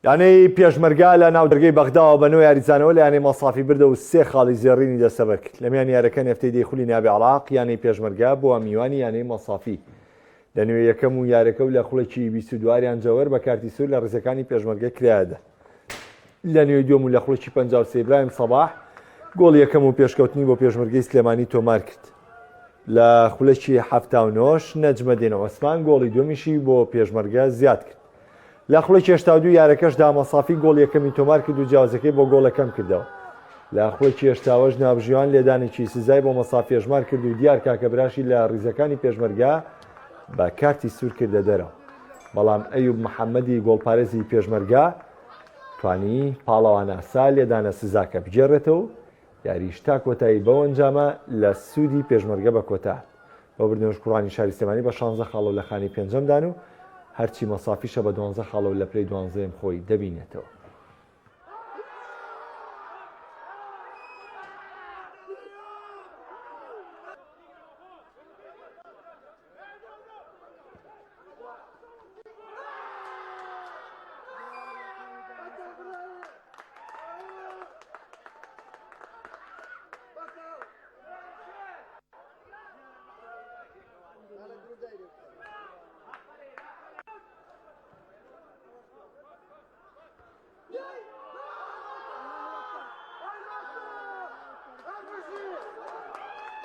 یعنی پێشمەرگا لە ناو دەرگەی بەغداوە بە نوێ یاریزانەوە لە یانەی مەسافی بردە و 3 خاڵی زێڕینی دەسەبەر کرد لە میان یارەکە نێفتەی دەیخولی ناوی عێراق یانەی پێشمەرگا بۆ میوانی یانەی مەسافی لە نوێ یەکەم و یارەکە و لە خوڵێکی 22 جەوەر بە کارتی سوور لە ڕزەکانی پێشمەرگە کرایەدە لە نوێ دووەم و لە خوڵێکی 53 ئیبراهیم سەباح گۆڵ یەکەم و پێشکەوتنی بۆ پێشمەرگەی سلێمانی تۆمار کرد لە خوڵێکی 79 نەجمەدین عوسمان گۆڵی دومیشی بۆ پێشمەرگە زیاد کرد لە خوڵێکی 82 یارەکەشدا مەسافی گۆڵ یەکەمی تۆمار کرد و جیاوازەکەی بۆ گۆڵەکەم کردەوە لە خوڵێکی 80 ناوژیوان لێدانێکی سزای بۆ مەسافی هێژمار کرد و دیار کاکەبراشی لە ڕیزەکانی پێشمەرگا بە کارتی سوور کردە دەرەوە بەڵام ئەیوب محەممەدی گۆڵپارێزی پێشمەرگا توانی پاڵەوانە سا لێدانە سزاکە بجێڕێتەوە یاریش تا کۆتایی بەو ئەنجامە لە سوودی پێشمەرگە بە کۆتا بۆ بردنەوەش کوڕانی شاری سلێمانی بە 16 خاڵەو لە خانی پێنجەمدان و هەرچی مەسافیشە بە 12 خاڵەو لە پلەی 12 خۆی دەبینێتەوە.